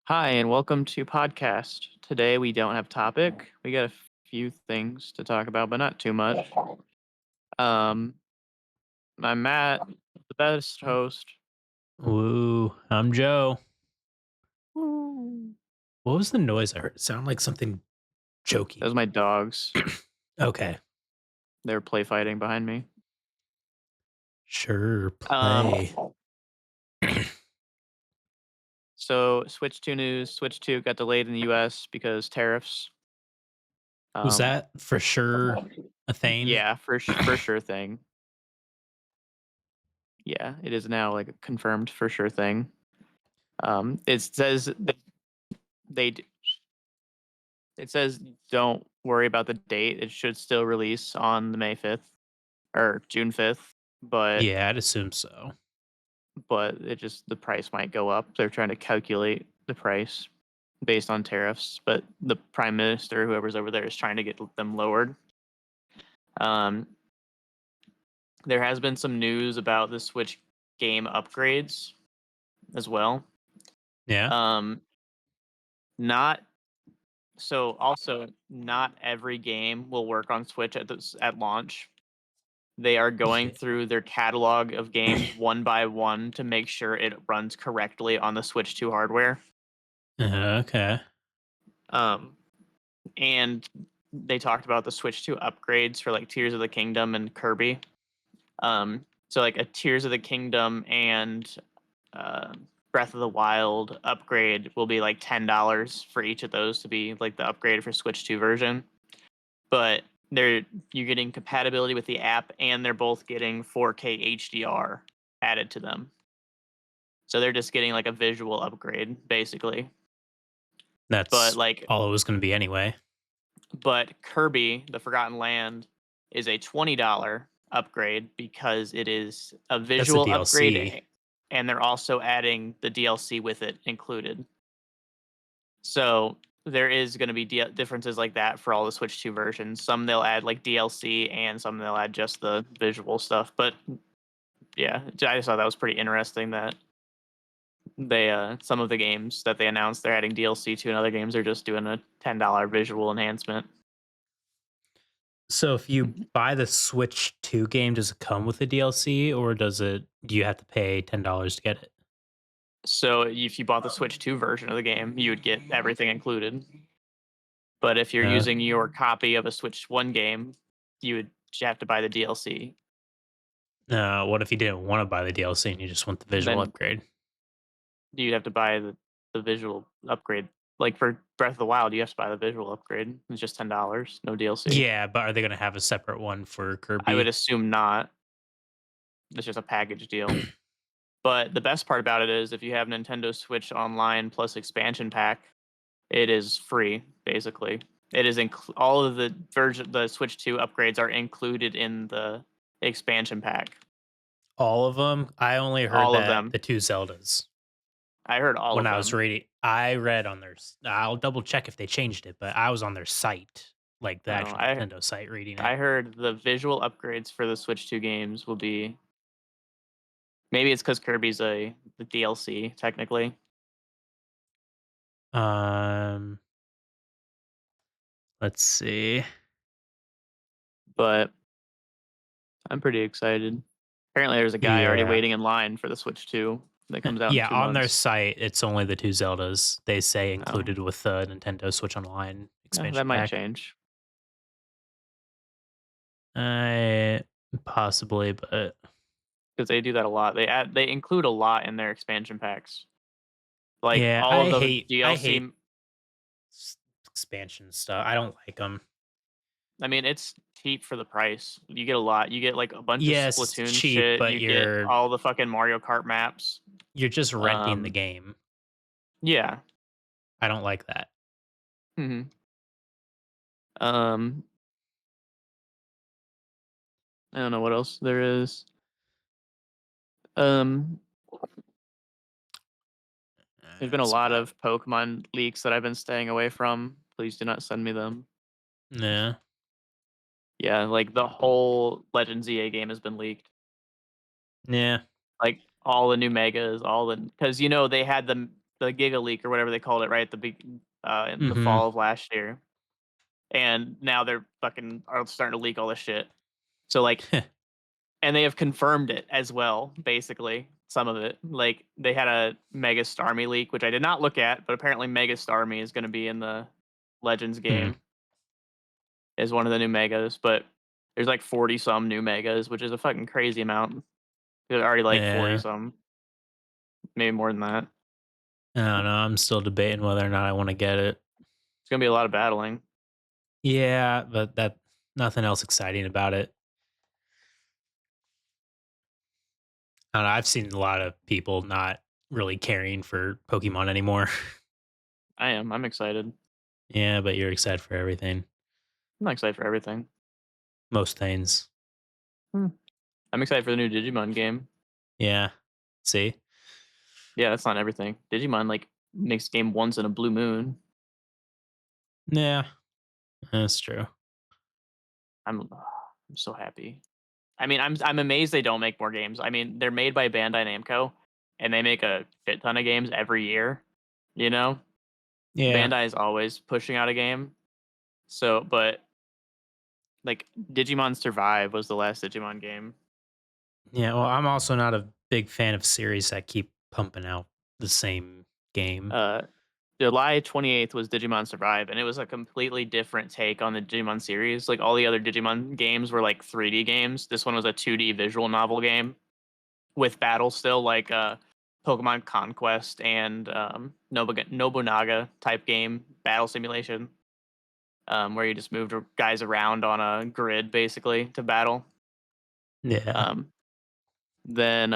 Hi, and welcome to podcast. Today we don't have topic. We got a few things to talk about, but not too much. Um, I'm Matt, the best host. Ooh, I'm Joe. Woo. What was the noise I heard? It sounded like something Those choking. are my dogs. Okay. They're play fighting behind me. Sure, Um, play. so Switch 2 news. Switch 2 got delayed in the US because tariffs. Was Um, that for sure a thing? yeah, for sure thing. Yeah, it is now like a confirmed for sure thing. It says that they It says don't worry about the date. It should still release on the May 5th or June 5th, but Yeah, I'd assume so. it just the price might go up. They're trying to calculate the price based on tariffs, but the prime minister, whoever's over there, is trying to get them lowered. Um, there has been some news about the Switch game upgrades as well. Yeah. Um, not also not every game will work on Switch at launch. They are going Yeah. through their catalog of games one by one to make sure it runs correctly on the Switch 2 hardware. Okay. Um, and they talked about the Switch 2 upgrades for like Tears of the Kingdom and Kirby. So like a Tears of the Kingdom and uh, Breath of the Wild upgrade will be like $10 for each of those to be like the upgrade for Switch 2 version. But you're getting compatibility with the app, and they're both getting 4K HDR added to them. So they're just getting like a visual upgrade, basically. But That's like, all it was going to be anyway. but Kirby, the Forgotten Land, is a $20 upgrade because it is a That's the visual upgrade, DLC. and they're also adding the DLC with it included. So there is going to be differences like that for all the Switch 2 versions. Some they'll add like DLC, and some they'll add just the visual stuff. But yeah, I just thought that was pretty interesting that they some of the games that they announced they're adding DLC to, and other games are just doing a $10 visual enhancement. So if you buy the Switch 2 game, does it come with a DLC or do you have to pay $10 to get it? So if you bought the Switch 2 version of the game, you would get everything included. But if you're Uh, using your copy of a Switch 1 game, you would have to buy the DLC. what if you didn't want to buy the DLC and you just want the visual Then upgrade? you'd have to buy the visual upgrade. Like for Breath of the Wild, you have to buy the visual upgrade. It's just $10, no DLC. Yeah, but are they going to have a separate one for I would Kirby? assume not. It's just a package deal. But the best part about it is if you have Nintendo Switch Online plus expansion pack, it is free basically. It is all of the Switch 2 upgrades are included in the expansion pack. All of them? I only heard All of that them. the 2 Zeldas I heard all when of I was them. reading. I read on their I'll double check if they changed it, but I was on their site, like the No, actual Nintendo site reading it. I heard the visual upgrades for the Switch 2 games will be, maybe it's because Kirby's the DLC technically, Um, let's see. but I'm pretty excited. Apparently, there's a guy already Yeah. waiting in line for the Switch 2 that comes out in Yeah, two on their months. site, it's only the 2 Zeldas, they say Oh, included with the Nintendo Switch Online yeah, that expansion might pack. change. I possibly, but Because they do that a lot. They include a lot in their expansion packs. Like yeah, all of I the hate I DLC. hate expansion stuff. I don't like them. I mean, it's cheap for the price. You get a lot. You get like a bunch of Yes, it's Splatoon cheap, shit. but You get all the fucking Mario Kart maps. you're just renting the Um, game. yeah. I don't like that. hmm Um, I don't know what else there is. Um, there's been a That's lot about of Pokemon leaks that I've been staying away from. Please do not send me them. yeah. Yeah, like the whole Legend ZA game has been leaked. Yeah. Like all the new megas, all the because they had them. the Giga Leak or whatever they called it right at the in the Mhm. fall of last year, and now they're fucking are starting to leak all this shit. So like, and they have confirmed it as well. Basically, some of it, like they had a Mega Starmie leak, which I did not look at, but apparently Mega Starmie is going to be in the Legends Hmm. game as one of the new megas. But there's like 40 some new megas, which is a fucking crazy amount. There's already like 40 Yeah. some, maybe more than that. I don't know, I'm still debating whether or not I wanna get it. It's gonna be a lot of battling. Yeah, but that nothing else exciting about it. I don't know, I've seen a lot of people not really caring for Pokemon anymore. I am. I'm excited. Yeah, but you're excited for everything. I'm not excited for everything. Most things. Hmm. I'm excited for the new Digimon game. Yeah. See? Yeah, that's not everything. Digimon like makes game once in a blue moon. Yeah, that's true. I'm so happy. I mean, I'm amazed they don't make more games. I mean, they're made by Bandai Namco, and they make a shit ton of games every year. You know, Yeah. Bandai is always pushing out a game. So, but like Digimon Survive was the last Digimon game. Yeah, well, I'm also not a big fan of series that keep pumping out the same game. Uh, July 28th was Digimon Survive, and it was a completely different take on the Digimon series. Like all the other Digimon games were like 3D games. This one was a 2D visual novel game with battles still like Pokemon Conquest and Nobunaga type game battle simulation, where you just moved guys around on a grid basically to battle. Yeah. Um, then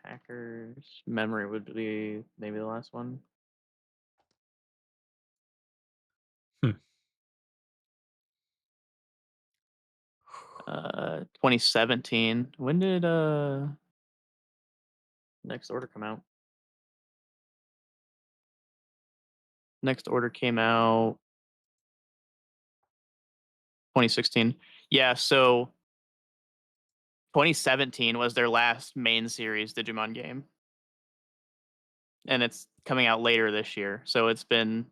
Hacker's Memory would be maybe the last one. Hmm. 2017. When did Next Order come out? Next Order came out 2016. Yeah, so 2017 was their last main series Digimon game, and it's coming out later this year. So it's been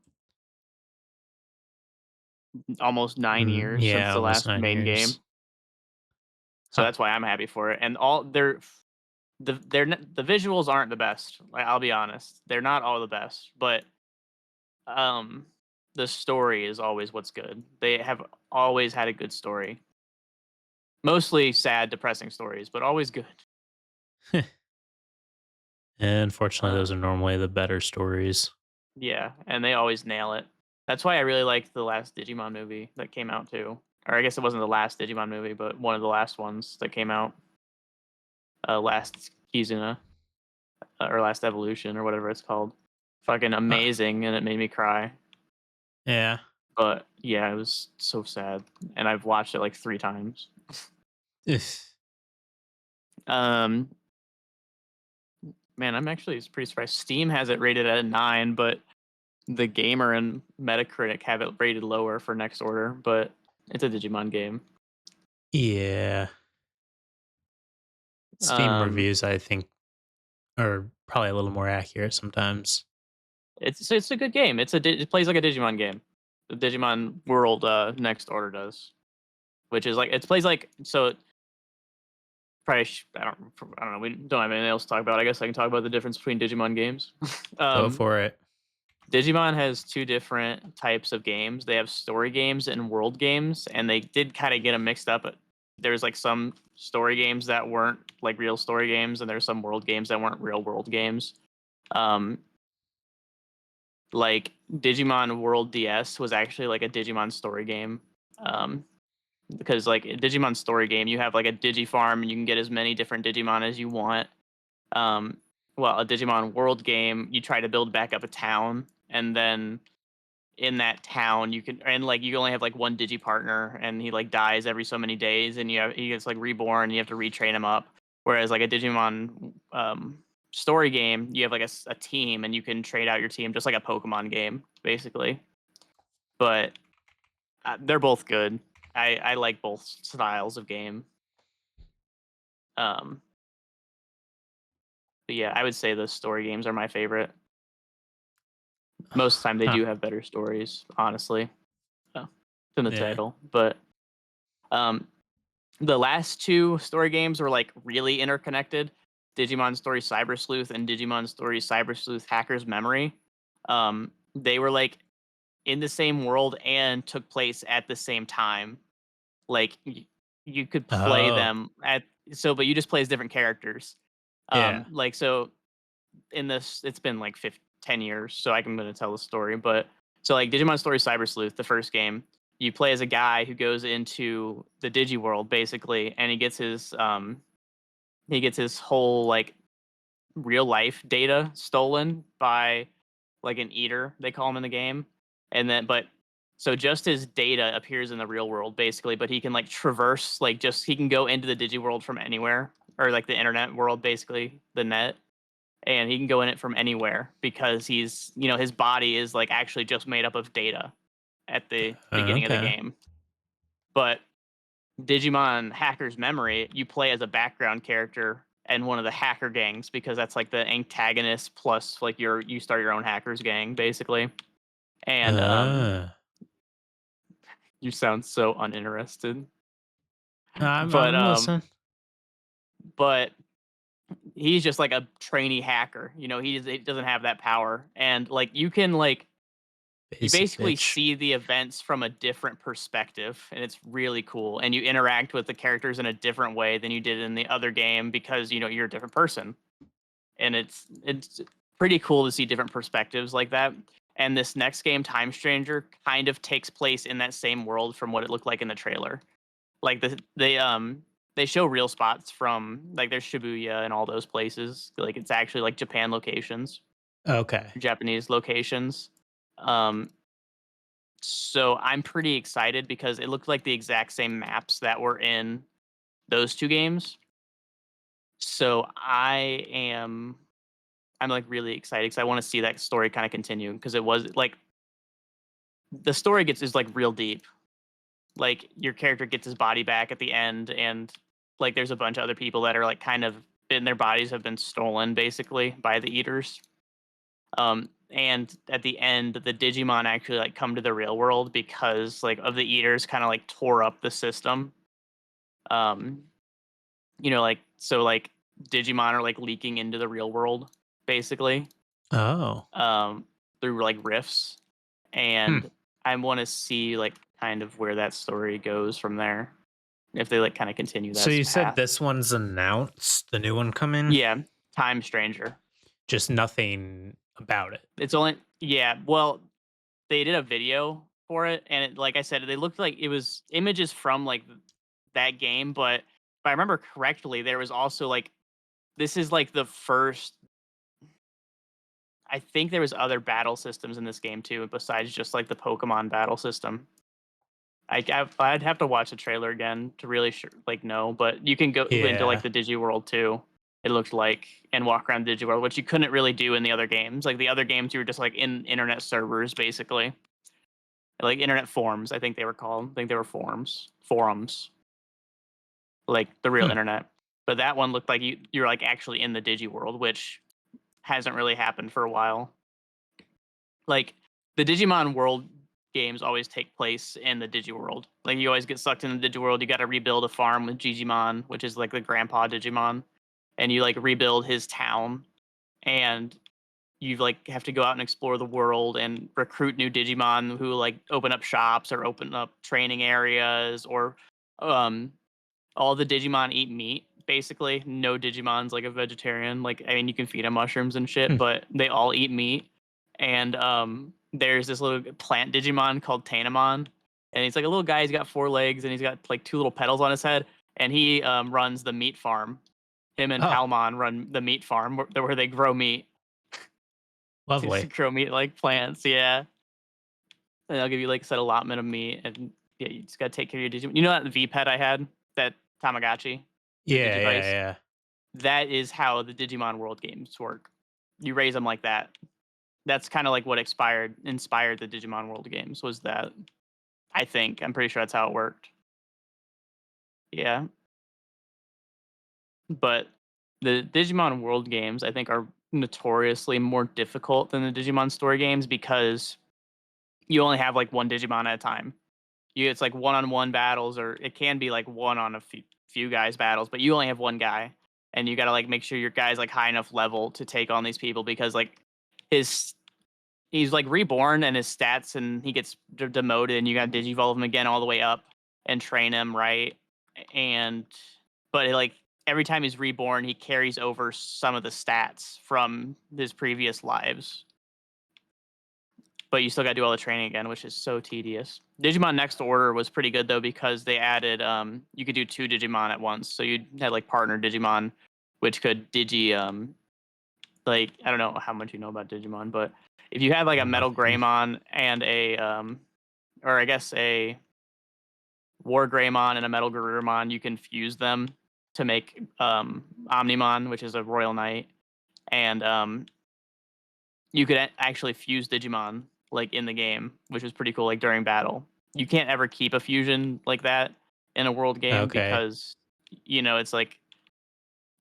almost 9 years since Yeah, the almost last 9 main years. game. So Huh. that's why I'm happy for it. And all the visuals aren't the best. Like, I'll be honest, they're not all the best, but um, the story is always what's good. They have always had a good story. Mostly sad, depressing stories, but always good. And unfortunately, those are Um, normally the better stories. yeah, and they always nail it. That's why I really liked the last Digimon movie that came out too. Or I guess it wasn't the last Digimon movie, but one of the last ones that came out. Last Kizuna or Last Evolution or whatever it's called. Fucking Huh. amazing, and it made me cry. Yeah. But yeah, it was so sad, and I've watched it like 3 times. Ugh. Um, man, I'm actually pretty surprised. Steam has it rated at a 9, but the Gamer and Metacritic have it rated lower for Next Order. But it's a Digimon game. Yeah. Steam Um, reviews, I think, are probably a little more accurate sometimes. it's a good game. It plays like a Digimon game. The Digimon World Next Order does, which is like it plays like so. Probably I don't know. We don't have anything else to talk about. I guess I can talk about the difference between Digimon games. Go um, for it. Digimon has two different types of games. They have story games and world games, and they did kind of get them mixed up. There's like some story games that weren't like real story games, and there's some world games that weren't real world games. Um, like Digimon World DS was actually like a Digimon story game. Um, because like a Digimon story game, you have like a Digifarm and you can get as many different Digimon as you want. Um, well, a Digimon World game, you try to build back up a town, and then in that town you can and like you only have like one digi partner, and he like dies every so many days, and he gets like reborn, and you have to retrain him up. Whereas like a Digimon story game, you have like a team, and you can trade out your team just like a Pokemon game basically. But they're both good. I like both styles of game. um but yeah, I would say the story games are my favorite. Most of the time, they Huh. do have better stories, honestly, uh, than the Yeah. title. But um, the last two story games were like really interconnected. Digimon Story Cyber Sleuth and Digimon Story Cyber Sleuth Hacker's Memory. They were like in the same world and took place at the same time. Like you could play Oh, them at but you just play as different characters. yeah. Like so in this, it's been like 10 years, so I'm going to tell the story. But so like Digimon Story Cyber Sleuth, the first game, you play as a guy who goes into the Digi world basically, and he gets his whole like real life data stolen by like an eater, they call him in the game. And then but so just his data appears in the real world basically, but he can like traverse like just he can go into the digi world from anywhere, or like the internet world basically, the net, and he can go in it from anywhere because his body is like actually just made up of data at the beginning of the Okay. game. But Digimon Hacker's Memory, you play as a background character and one of the hacker gangs because that's like the antagonist plus like you start your own hackers gang basically. And Uh, you sound so uninterested. I'm But listening. but he's just like a trainee hacker. He doesn't have that power. And like you Basic basically bitch. see the events from a different perspective, and it's really cool, and you interact with the characters in a different way than you did in the other game because you're a different person, and it's pretty cool to see different perspectives like that. And this next game, Time Stranger, kind of takes place in that same world from what it looked like in the trailer. Like they show real spots from like there's Shibuya and all those places, like it's actually like Japan locations, Okay. Japanese locations. um so I'm pretty excited because it looked like the exact same maps that were in those two games. So I'm like really excited because I want to see that story kind of continue because it was like the story gets is like real deep. Like your character gets his body back at the end, and like there's a bunch of other people that are like kind of in their bodies have been stolen basically by the eaters. And at the end, the Digimon actually like come to the real world because like of the eaters kind of like tore up the system. Um, like so like Digimon are like leaking into the real world basically, Oh. um, through like rifts, Hmm. and I want to see like kind of where that story goes from there. If they like kind of continue So that you said path. this one's announced, the new one coming? Yeah, Time Stranger. Just nothing about it. It's only yeah. Well, they did a video for it, and like I said, they looked like it was images from like that game. But if I remember correctly, there was also like this is like the first. I think there was other battle systems in this game too, besides just like the Pokemon battle system. I'd have to watch the trailer again to really like know, but you can go into like Yeah. the Digi World too. It looked like and walk around Digi World, which you couldn't really do in the other games. Like the other games, you were just like in internet servers basically, like internet forums. I think they were called. I think they were forums, like the real Hmm. internet. But that one looked like you're like actually in the Digi World, which hasn't really happened for a while. Like the Digimon World games always take place in the Digi World. Like you always get sucked in the Digi World. You got to rebuild a farm with Gigimon, which is like the grandpa Digimon, and you like rebuild his town, and you like have to go out and explore the world and recruit new Digimon who like open up shops or open up training areas, or um all the Digimon eat meat. Basically, no Digimon's like a vegetarian. Like, I mean, you can feed them mushrooms and shit, Hmm. but they all eat meat. And there's this little plant Digimon called Tanemon, and he's like a little guy. He's got 4 legs, and he's got like two little petals on his head, and he runs the meat farm. Him and Oh, Palmon run the meat farm where they grow meat. They lovely. just grow meat like plants, yeah. And they'll give you like a set allotment of meat, and yeah, you just gotta take care of your Digimon. You know that V pet I had, that Tamagotchi, the Yeah, yeah, Digivice. yeah. That is how the Digimon World games work. You raise them like that. That's kind of like what inspired the Digimon World games was that. I think I'm pretty sure that's how it worked. Yeah, but the Digimon World games I think are notoriously more difficult than the Digimon story games because you only have like one Digimon at a time. It's like one-on-one battles, or it can be like one on a few guys battles, but you only have one guy, and you got to like make sure your guy's like high enough level to take on these people because like his he's like reborn and his stats and he gets demoted and you got to digivolve him again all the way up and train him right. And but like every time he's reborn, he carries over some of the stats from his previous lives, but you still got to do all the training again, which is so tedious. Digimon Next Order was pretty good though because they added you could do two Digimon at once. So you had like partner Digimon, which could like I don't know how much you know about Digimon, but if you had like a Metal Nothing. Greymon and a or I guess a War Greymon and a Metal Garurumon, you can fuse them to make Omnimon, which is a Royal Knight, and you could actually fuse Digimon like in the game, which is pretty cool. Like during battle, you can't ever keep a fusion like that in a world game Okay. because it's like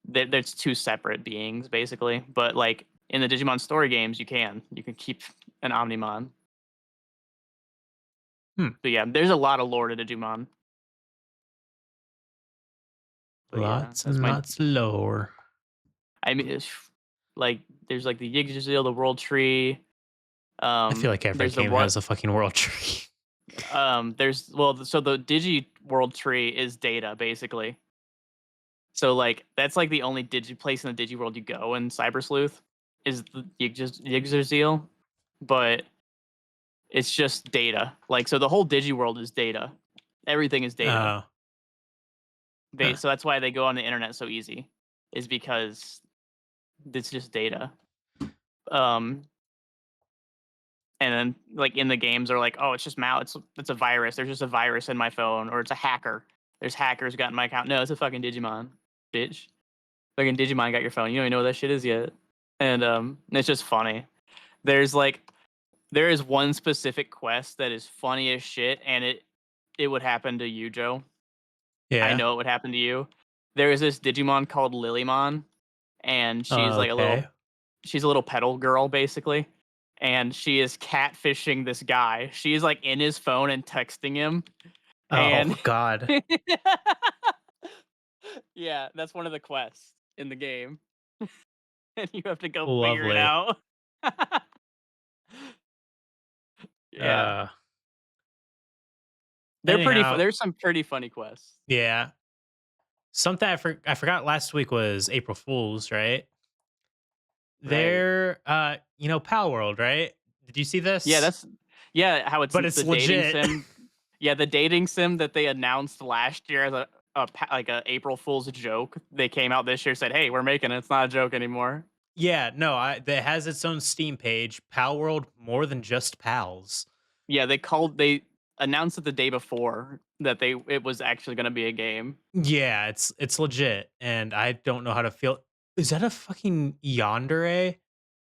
there's two separate beings basically. But like in the Digimon story games, you can keep an Omnimon. Hmm. But yeah, there's a lot of lore to Digimon. But yeah, Lots that's and my. lots lower. I mean, like there's like the Yggdrasil, the World Tree. I feel like every There's the game what? has a fucking world tree. There's well, so the Digi World Tree is data basically. So like that's like the only digi place in the Digi world you go in Cyber Sleuth is the Yggdrasil, but it's just data. Like so the whole Digi world is data. Everything is data. Oh. So that's why they go on the internet so easy, is because it's just data. Um, and then like in the games are like, oh, it's just it's a virus. There's just a virus in my phone, or it's a hacker. There's hackers got in my account. No, it's a fucking Digimon, bitch. Fucking Digimon got your phone. You don't even know what that shit is yet. And it's just funny. There's like there is one specific quest that is funny as shit, and it would happen to you, Joe. I Yeah. know it would happen to you. There is this Digimon called Lilymon, and Okay. she's a little pedal girl basically, and she is catfishing this guy. She's like in his phone and texting him, and Oh god. yeah, that's one of the quests in the game, and you have to go figure it Lovely. out. Yeah, Uh they're pretty. anyhow, There's some pretty funny quests, yeah. Something I forgot last week was April Fools, right? right? They're Pal World, right? Did you see Yeah, this? how it's But the it's dating legit. sim. Yeah, the dating sim that they announced last year as like a April Fool's joke. They came out this year said, "Hey, we're making it. It's not a joke anymore." Yeah, no, that has its own Steam page. Pal World, more than just pals. Yeah, they announced it the day before that it was actually going to be a game. Yeah, it's legit, and I don't know how to feel. Is that a fucking yandere? I'm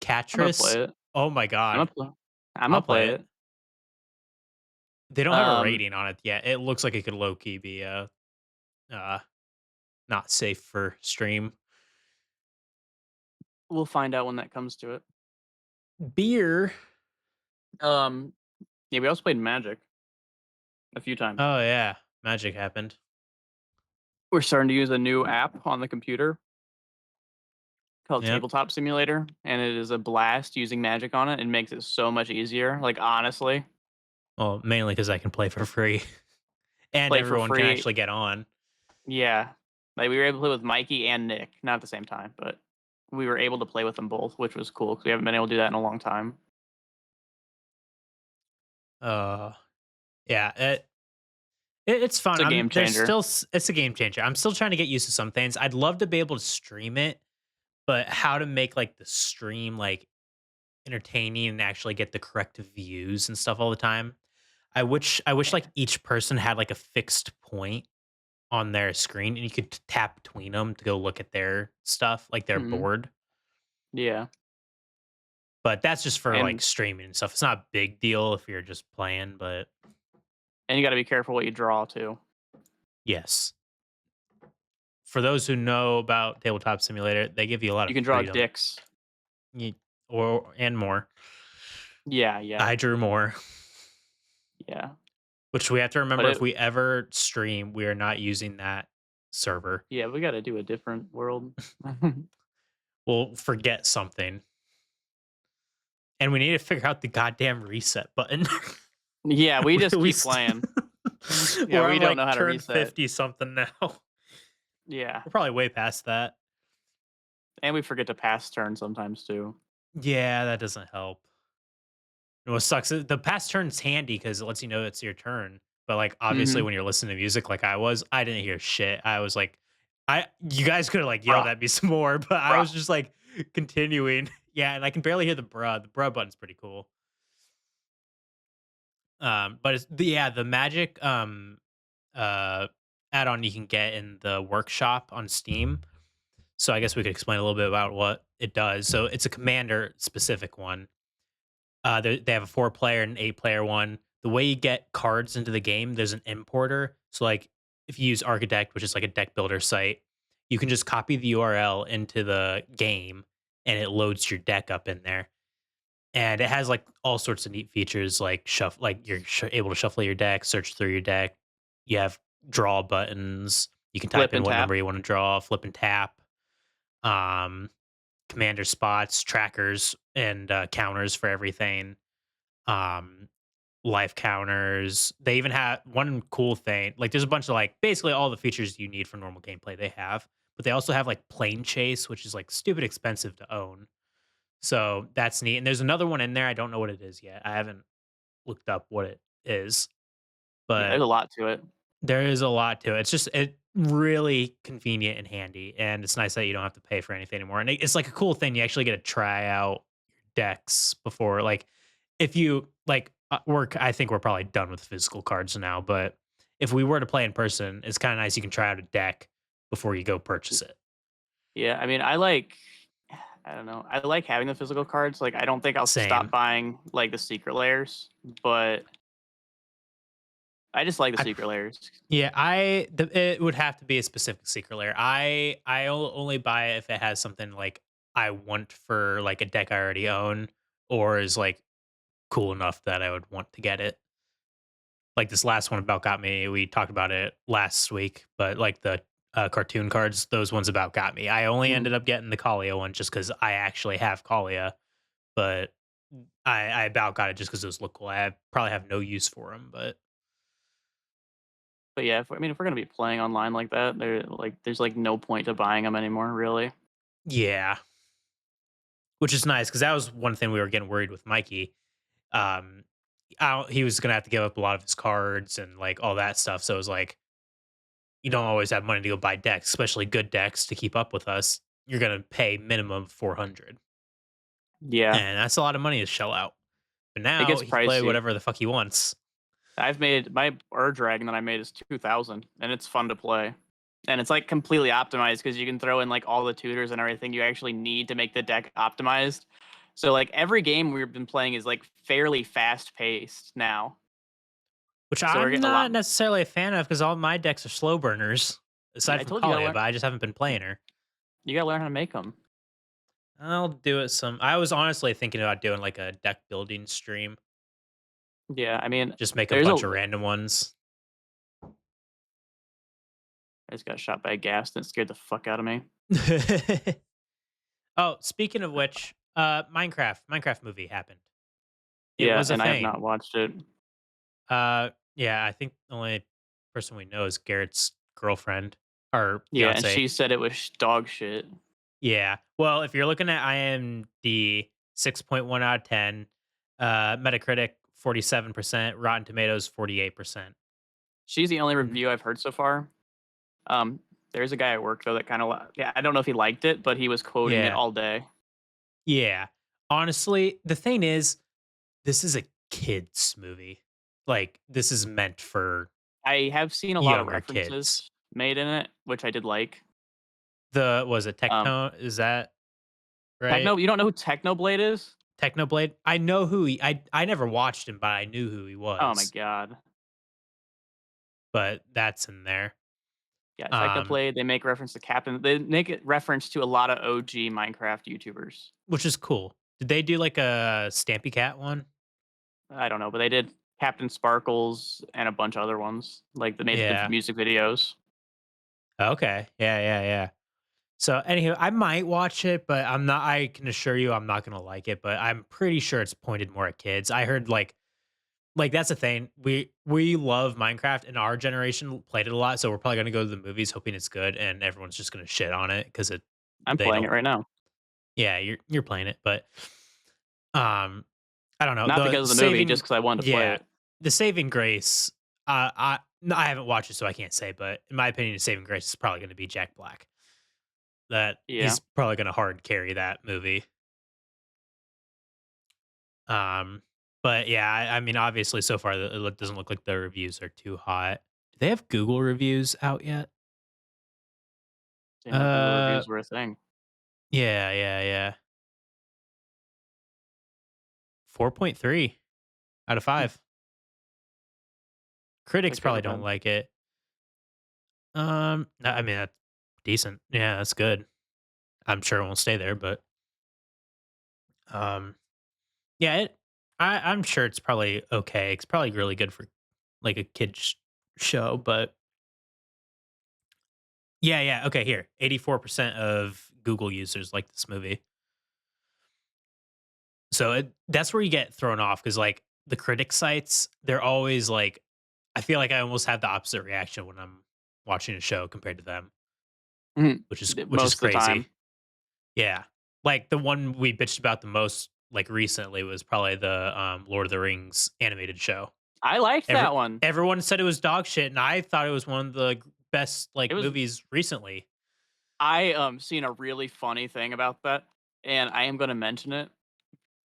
gonna Catress? play it. Oh my I'm gonna god. play. I'm I'll gonna play play it. it. They don't have a Um, rating on it yet. It looks like it could low key be uh not safe for stream. we'll find out when that comes to it. Beer. Um, yeah, we also played Magic a few times. Oh yeah, magic happened. We're starting to use a new app on the computer called Yep. Tabletop Simulator, and it is a blast using Magic on it. It makes it so much easier. Like honestly, Well, mainly because I can play for free, and play for everyone can free. actually get on. Yeah, like we were able to play with Mikey and Nick, not at the same time, but we were able to play with them both, which was cool because we haven't been able to do that in a long time. Uh, yeah. It's It's fun. a game changer. It's a game changer. I'm still trying to get used to some things. I'd love to be able to stream it, but how to make like the stream like entertaining and actually get the correct views and stuff all the time. I wish like each person had like a fixed point on their screen and you could tap between them to go look at their stuff, like their Hmm. board. Yeah, But that's just for like and streaming and stuff. It's not a big deal if you're just playing, but you got to be careful what you draw too. yes. For those who know about Tabletop Simulator, they give you a lot You of can draw freedom. dicks. Ye or and more. Yeah, yeah, I drew more, yeah. which we have to But remember if it we ever stream, we are not using that server. yeah, we gotta do a different world. We'll forget something, and we need to figure out the goddamn reset button. Yeah, we just We keep st playing. Yeah, We're we on, don't know like, how to turn reset. 50 something now. Yeah, We're probably way past that. and we forget to pass turn sometimes too. Yeah, that doesn't help. And what sucks is the pass turn's handy because it lets you know it's your turn, but, like, obviously, Mhm. when you're listening to music like I was, I didn't hear shit. I was like you guys coulda, like, yelled Bruh, at me some more, but I bruh. was just, like, continuing. Yeah, and I can barely hear the bruh. The bruh button's pretty cool. But it's the magic, uh, add-on you can get in the workshop on Steam. So I guess we could explain a little bit about what it does. So it's a commander specific one. They have a 4 player and 8 player one. The way you get cards into the game, there's an importer. So like if you use Architect, which is like a deck builder site, you can just copy the URL into the game and it loads your deck up in there. And it has like all sorts of neat features like like you're able to shuffle your deck, search through your deck. You have draw buttons. You can type Flip in and what tap. number you want to draw, flip and tap. Um, commander spots, trackers, and counters for everything. Um, life counters. They even have one cool thing. Like, there's a bunch of like basically all the features you need for normal gameplay. They have, but they also have like plane chase, which is like stupid expensive to own. So that's neat. And there's another one in there. I don't know what it is yet. I haven't looked up what it is, Yeah, there's but a lot to it. there is a lot to it. It's just really convenient and handy, and it's nice that you don't have to pay for anything anymore. And it's like a cool thing. You actually get to try out your decks before, like, if you like, I think we're probably done with physical cards now. But if we were to play in person, it's kind of nice. You can try out a deck before you go purchase it. Yeah, I mean, I like I don't know. I like having the physical cards. Like, I don't think I'll stop Same. buying like the secret layers, but I just like the I secret layers. Yeah, it would have to be a specific secret layer. Only buy it if it has something like I want for like a deck I already own, or is like cool enough that I would want to get it. Like this last one about got me. We talked about it last week, but like the cartoon cards, those ones about got me. I only Mhm. ended up getting the Kalia one just because I actually have Kalia, but I about got it just because those look cool. Probably have no use for them, but But yeah, if we're gonna be playing online like that, there's like no point to buying them anymore, really. yeah, which is nice because that was one thing we were getting worried with Mikey. Um, he was gonna have to give up a lot of his cards and like all that stuff. So it was like you don't always have money to go buy decks, especially good decks to keep up with us. You're gonna pay minimum 400, Yeah, and that's a lot of money to shell out. But it now gets he can play pricey. whatever the fuck he wants. I've made my Ur Dragon that I made is 2,000, and it's fun to play. And it's like completely optimized because you can throw in like all the tutors and everything you actually need to make the deck optimized. So like every game we've been playing is like fairly fast paced now. Which So we're I'm getting a lot. not necessarily a fan of because all my decks are slow burners, Yeah, aside I from told you, Kalia, but I just haven't been playing her. you gotta learn how to make them. I'll do it some. I was honestly thinking about doing like a deck building stream, Yeah, I mean, just make a there's a. bunch of I random ones. just got shot by a gas and it scared the fuck out of me. Oh, speaking of which, Minecraft movie happened. It Yeah, was a and I have thing. not watched it. Yeah, I think the only person we know is Garrett's girlfriend or Yeah, and fiance. she said it was dog shit. Yeah. Well, if you're looking at IMDb, 6.1 out of 10, Metacritic 47%, Rotten Tomatoes 48%. She's the only N- review I've heard so far. There's a guy at work though that kind of yeah. I don't know if he liked it, but he was quoting it Yeah. all day. Yeah. Honestly, the thing is, this is a kids movie. Like this is meant for I have seen a lot of younger kids. references made in it, which I did like. The was it Um, Tectone? Is that right? Techno, you don't know who Technoblade is? Technoblade? I know who I never watched him, but I knew who he Oh my was. god. But that's in there. Yeah, Um, Technoblade, they make reference to Captain they make it reference to a lot of OG Minecraft YouTubers. which is cool. Did they do like a Stampy Cat one? I don't know, but they did Captain Sparkles and a bunch of other ones, like, they made the Yeah. music videos. Okay. Yeah, yeah, yeah. So, anywho, I might watch it, but I'm not. I can assure you, I'm not gonna like it. But I'm pretty sure it's pointed more at kids. I heard like that's the thing. We love Minecraft, and our generation played it a lot. So we're probably gonna go to the movies hoping it's good, and everyone's just gonna shit on it because it I'm they playing it don't. right now. Yeah, you're playing it, but um, I don't know Not the because of the movie, just saving. because I wanted to play Yeah, it. the saving grace. I no, I haven't watched it, so I can't say. But in my opinion, the saving grace is probably gonna be Jack Black. That Yeah. he's probably gonna hard carry that movie. Um, but yeah, I mean, obviously, so far it doesn't look like the reviews are too hot. Do they have Google reviews out yet? Didn't know Google Uh, reviews were a thing. yeah, yeah, yeah. 4.3 out of Hmm, 5. Critics like good probably or don't bad? like it. No, I mean that's decent. Yeah, that's good. I'm sure it won't stay there, but um, yeah, I'm sure it's probably okay. It's probably really good for like a kid show, but yeah, yeah. Okay, here, 84% of Google users like this movie. So that's where you get thrown off because like the critic sites, they're always like, I feel like I almost have the opposite reaction when I'm watching a show compared to them, Mhm. which is Most of the time. crazy. Yeah, like the one we bitched about the most like recently was probably the Lord of the Rings animated show. I liked Every that one. everyone said it was dog shit, and I thought it was one of the best It like was movies recently. I, seen a really funny thing about that, and I am gonna mention it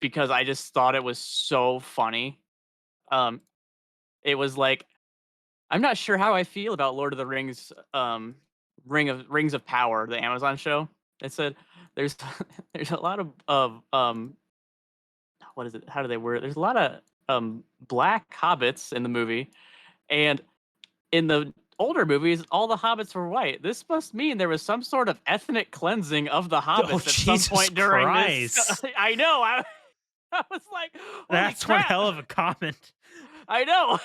because I just thought it was so funny. Um, it was like, I'm not sure how I feel about Lord of the Rings, Rings of Power, the Amazon show. It said there's there's a lot of what is it? How do they word it? There's a lot of black hobbits in the movie, and in the older movies, all the hobbits were white. This must mean there was some sort of ethnic cleansing of the Oh hobbits at some Jesus point during this. Christ, I know. I was like, holy that's one crap. hell of a comment. I know.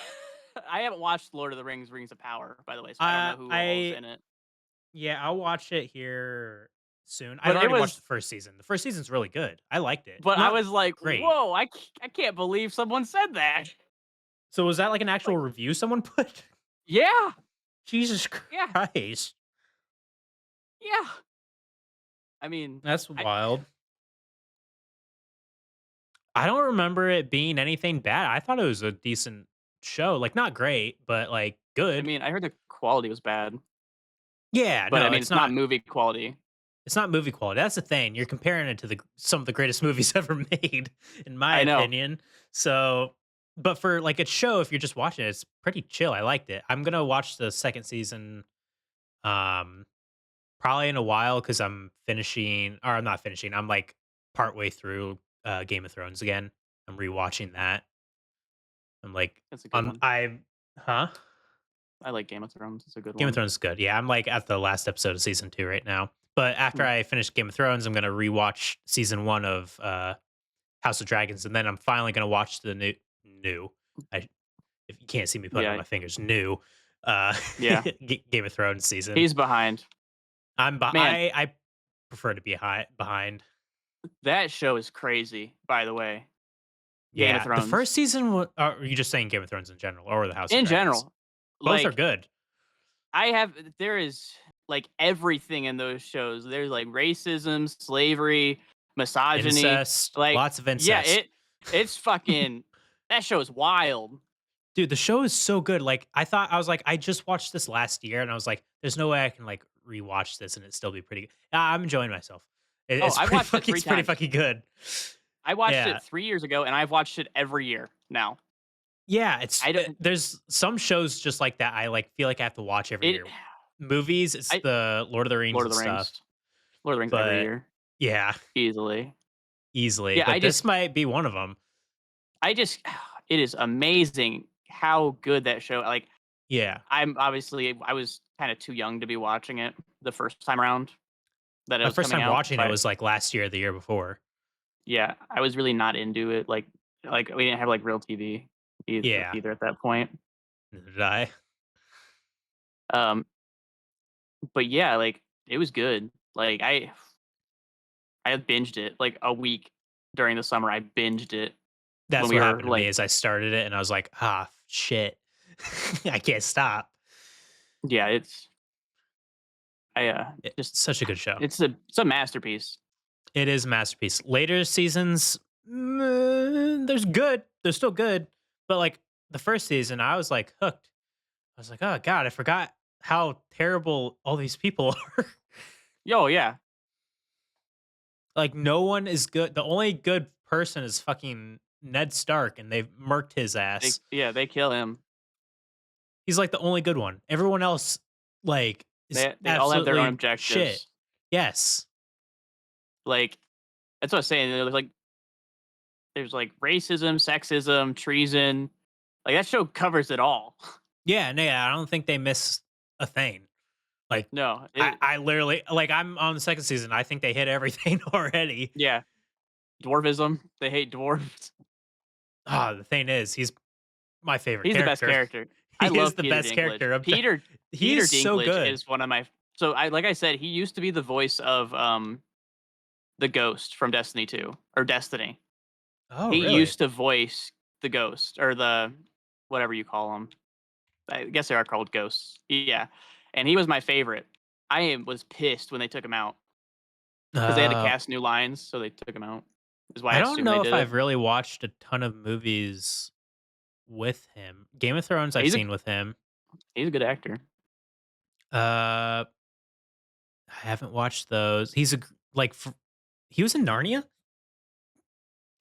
I haven't watched Lord of the Rings, Rings of Power, by the way, so I don't know who all is I in it. Yeah, I'll watch it here soon. I've But it already watched was, the first season. The first season's really good. I liked it. but I Not was like, great. whoa, I can't believe someone said that. So was that like an actual Like, review someone put? yeah, Jesus yeah, Christ. yeah. I mean, That's I, wild. I don't remember it being anything bad. I thought it was a decent show. Like not great, but like I good. mean, I heard the quality was bad, Yeah, but I no, mean, it's it's not not movie quality. it's not movie quality. That's the thing. You're comparing it to some of the greatest movies ever made, in my I know. opinion. So, but for like a show, if you're just watching it, it's pretty chill. I liked it. I'm gonna watch the second season, um, probably in a while because I'm finishing, or I'm not finishing. I'm like partway through Game of Thrones again. I'm rewatching that. I'm like, It's a good one. huh? I like Game of Thrones. It's a good Game of one. Thrones is good. Yeah, I'm like at the last episode of season 2 right now. But after Hmm. I finish Game of Thrones, I'm gonna rewatch season 1 of House of Dragons, and then I'm finally gonna watch the new. I If you can't see me putting on Yeah, my fingers, new uh yeah. Game of Thrones season. He's behind. Man, I prefer to be behind. that show is crazy, by the way. Game of Yeah, the first Thrones. season. Are you just saying Game of Thrones in general, or the House of In Dragons? general, Both are like, good. there is like everything in those shows. There's like racism, slavery, misogyny. Incest, Like, lots of yeah, incest. it's fucking, that show is wild. Dude, the show is so good. Like, I was like, I just watched this last year, and I was like, there's no way I can like rewatch this and it still be pretty good. I'm enjoying myself. Oh, I've watched it three It's pretty times. fucking good. I watched Yeah, it 3 years ago, and I've watched it every year now. yeah. I don't. There's some shows just like that. I like feel like I have to watch every It. year. Movies, it's I the Lord of the Rings Lord of and the stuff. Rings. Lord of the Rings every But year, yeah, easily. easily. Yeah, But this might be one of them. I just, it is amazing how good that show. Like, Yeah. I'm obviously, I was kind of too young to be watching it the first time around that it My was first coming time out. watching So it was, like, last year or the year before. yeah, I was really not into it. Like we didn't have like real TV Yeah, either at that point. neither did I. Um, but yeah, like it was good. Like I binged it like a week during the summer. I binged it when That's we what were happened to me like, is I started it and I was like, "Ah, shit. I can't stop." yeah, I It's just such a good show. it's a masterpiece. It is a masterpiece. Later seasons, there's good. They're still good, but, like, the first season, I was, like, hooked. I was like, "Oh god, I forgot how terrible all these people are." Yo, yeah, Like, no one is good. The only good person is fucking Ned Stark, and they've murked his ass. they kill him. He's, like, the only good one. Everyone else, like, is They all have their own absolutely shit. objectives. Yes. Like that's what I was saying. There's like racism, sexism, treason. Like that show covers it all. Yeah, no, yeah, I don't think they miss a thing. Like, No, I literally like, I'm on the 2nd season, I think they hit everything already. yeah, dwarvism. They hate dwarves. Ah, the thing is, he's my favorite He's the best character. character. I He is love the Peter best Dinklage. character. He Peter is so Dinklage good. is one of my so I like I said, he used to be the voice of the ghost from Destiny 2 or Destiny. Oh, He really? used to voice the ghost or the whatever you call them. I guess they are called ghosts. Yeah. And he was my favorite. Was pissed when they took him out because they had to Uh, cast new lines, so they took him out. Is why I I don't assume they know if did it. I've really watched a ton of movies with him. Game of Thrones I've He's a seen with him. he's a good actor. Uh, I haven't watched those. He's a gr like, f he was in Narnia?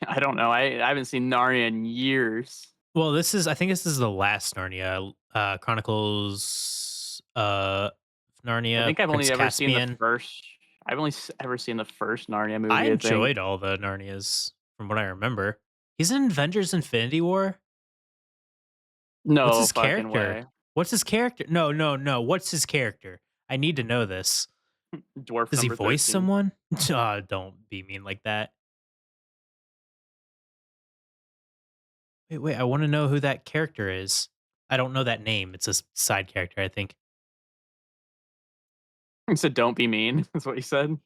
I don't know. I haven't seen Narnia in years. Well, I think this is the last Narnia, Chronicles, I Narnia, think I've Prince only ever seen the Caspian. first. I've only ever seen the first Narnia I movie. I think. enjoyed all the Narnias from what I remember. He's in Avengers: Infinity War? What's No his fucking character? way. What's his character? No, no, no, what's his character? I need to know this. Dwarf Does he number voice 13. someone? Don't be mean like that. Wait, I wanna know who that character is. I don't know that name. It's a side character, I think. He said, "Don't be mean." That's what he said.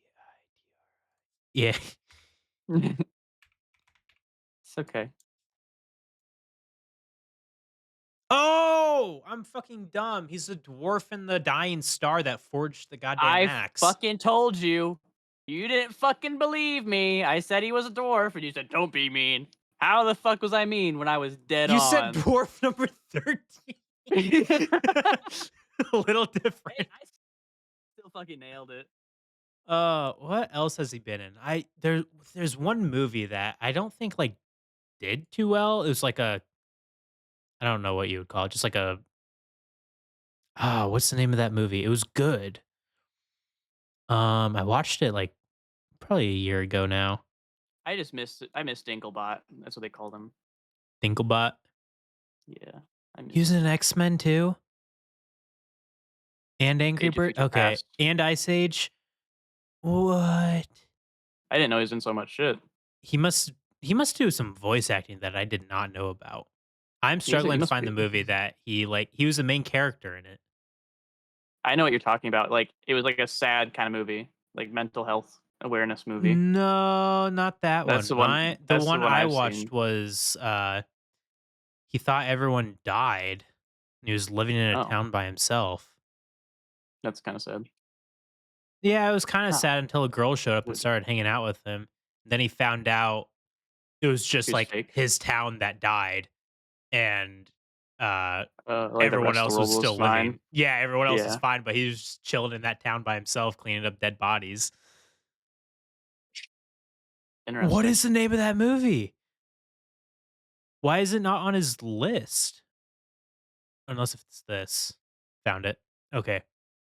Yeah. It's okay. Oh, I'm fucking dumb. He's a dwarf in the Dying Star that forged the goddamn I axe. fucking told you. You didn't fucking believe me. I said he was a dwarf, and you said, "Don't be mean." How the fuck was I mean when I was dead You said on? dwarf number 13. Hey, A little different. I still fucking nailed it. What else has he been in? There's one movie that I don't think like did too well. It was like a I don't know what you would call it, just like a what's the name of that movie? It was good. I watched it like probably a year ago now. I just missed it. I missed Dinklebot. That's what they called him. Dinklebot. Yeah, I He was missed in him. X-Men too, and Angry Age of Bird. Future Okay, Past. and Ice Age. What? I didn't know he was in so much shit. He must he must do some voice acting that I did not know about. I'm He struggling to must find be. the movie that he was the main character in it. I know what you're talking about. Like it was like a sad kind of movie, like mental health awareness movie. No, not that That's one. the one. The That's the one one I I've watched seen. was he thought everyone died and he was living in a Oh, town by himself. that's kind of sad. Yeah, it was kind of Ah, sad until a girl showed up and would started hanging out with him. Then he found out it was he just was like fake. his town that died and uh Like the everyone rest of the else world was was still fine. living. Yeah, everyone else is Yeah, fine, but he was just chilling in that town by himself, cleaning up dead bodies. What interesting. is the name of that movie? Why is it not on his list? Unless if it's this. Found it. Okay.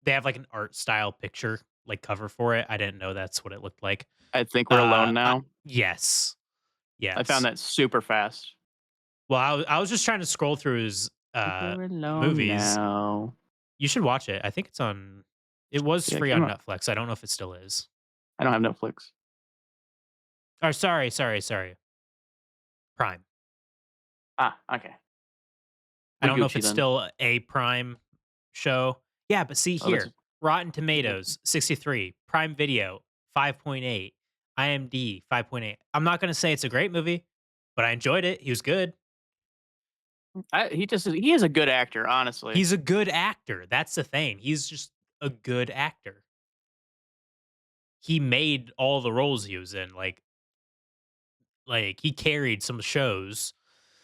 They have like an art style picture, like cover for it. I didn't know that's what it looked like. I think we're alone I now. yes. I found Yes. that super fast. Well, I was just trying to scroll through his Think we're alone movies now. You should watch it. I think it's on. It was Yeah, free came on out. Netflix. I don't know if it still is. I don't have Netflix. Or sorry. Prime. Ah, okay. I We don't know if Gucci it's then. still a Prime show. Yeah, but see Oh, that's here. Rotten Gucci. Tomatoes 63, Prime Video 5.8, IMD 5.8. I'm not going to say it's a great movie, but I enjoyed it. He was good. He is a good actor, honestly. He's a good actor. That's the thing. He's just a good actor. He made all the roles he was in. Like he carried some shows.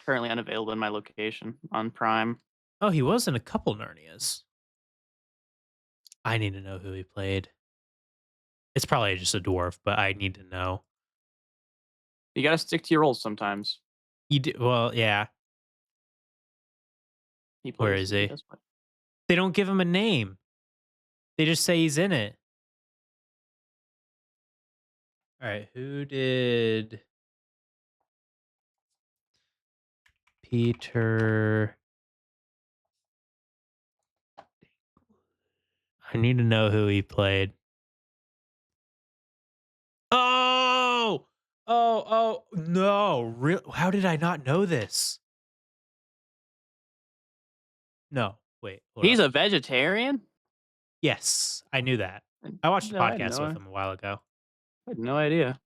Currently unavailable in my location on Prime. Oh, he was in a couple Narnias. I need to know who he played. It's probably just a dwarf, but I need to know. You gotta stick to your roles sometimes. You do well, yeah. Where is He he? does play. They don't give him a name. They just say he's in it. All right, who did Peter? I need to know who he played. Oh, no! How did I not know this? No, wait, hold He's up. a vegetarian? Yes, I knew that. I watched a No, podcast with him a while ago. I had no idea.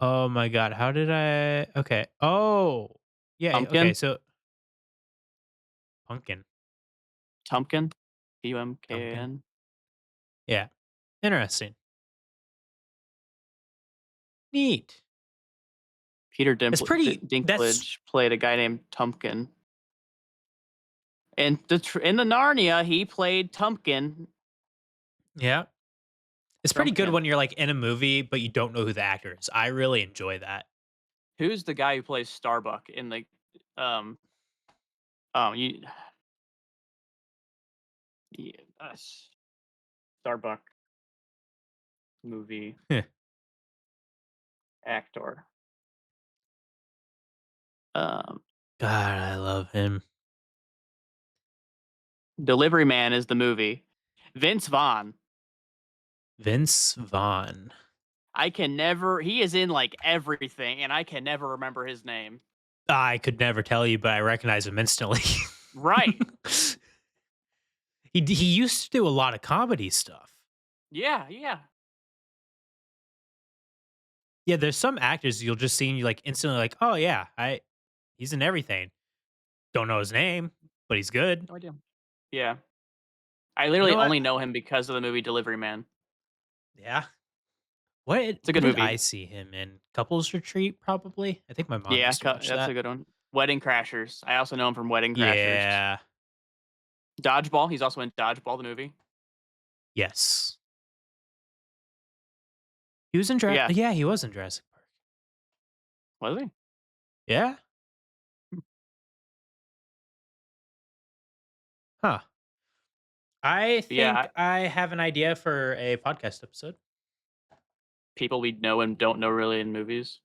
Oh my god, how did I? Okay. Oh, yeah. Okay, Pumpkin? so pumpkin, Tumpkin? pumpkin. Tumkin? Yeah, interesting. Neat. Peter It's pretty. That's Dinklage played a guy named Tumpkin. And in the Narnia, he played Tumpkin. yeah. It's pretty good Trumpkin. when you're like in a movie, but you don't know who the actor is. I really enjoy that. Who's the guy who plays Starbuck in the um you yeah, Starbuck movie actor? Um God, I love him. Delivery Man is the movie. Vince Vaughn. Vince Vaughn. I can never he is in like everything and I can never remember his name. I could never tell you, but I recognize him instantly. Right. He used to do a lot of comedy stuff. Yeah. Yeah, there's some actors you'll just see and you like instantly like, oh yeah, I he's in everything. Don't know his name, but he's good. No idea. Yeah. I You literally know what? only know him because of the movie Delivery Man. Yeah. It's a What good did movie. I see him in? Couples Retreat, probably. I think my mom Yeah, used to watch that's a that. good one. Wedding Crashers. I also know him from Wedding Crashers. Yeah. Dodgeball. He's also in Dodgeball, the movie. Yes. He was in Yeah. Yeah, he was in Jurassic Park. Was he? Yeah? Huh. I Yeah. think I have an idea for a podcast episode. People we know and don't know really in movies.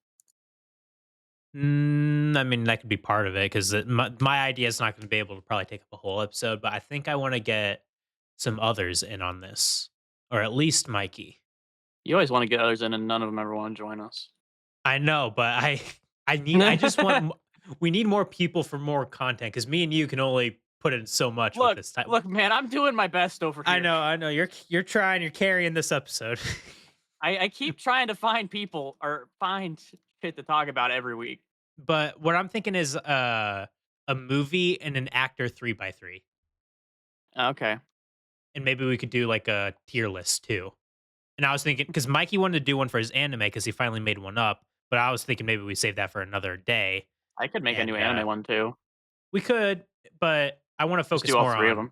I mean, that could be part of it because my idea is not going to be able to probably take up a whole episode, but I think I want to get some others in on this, or at least Mikey. You always want to get others in, and none of them ever want to join us. I know, but I just want, we need more people for more content because me and you can only put in so much with look, this type. look, man, I'm doing my best over here. I know, you're trying, you're carrying this episode. I keep trying to find people or find shit to talk about every week. But what I'm thinking is a movie and an actor 3x3. Okay. And maybe we could do like a tier list too. And I was thinking because Mikey wanted to do one for his anime because he finally made one up, but I was thinking maybe we save that for another day. I could make a new And anime one too. we could, but I want to Just focus do all more three of on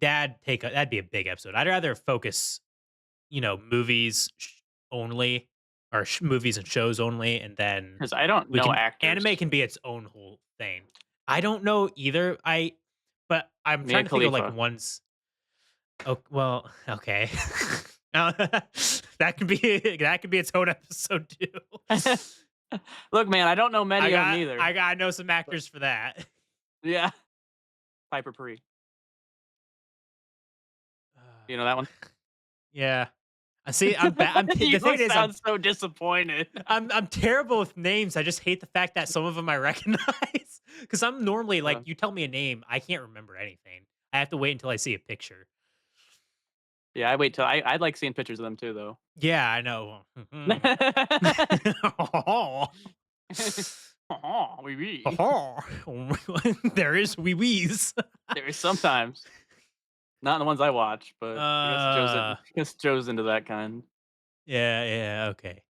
them. that'd be a big episode. I'd rather focus, movies only or movies and shows only, and then Because I don't we know can actors. anime can be its own whole thing. I don't know either. But I'm Mia trying to think of like Khalifa. ones. Oh well, okay. That could be its own episode too. Look, man, I don't know many of them either. I know some actors for that. Yeah. Piper Puri. You know Uh, that one? yeah. I see. I'm bad. You The thing is, sound so disappointed. I'm terrible with names. I just hate the fact that some of them I recognize because I'm normally like, Uh, you tell me a name, I can't remember anything. I have to wait until I see a picture. yeah, I wait till I like seeing pictures of them too, though. Yeah, I know. Mhm. Oh, oui, oui. There is wee wees. There is sometimes. Not the ones I watch, but I guess Uh, Joe's into that kind. yeah, yeah, okay.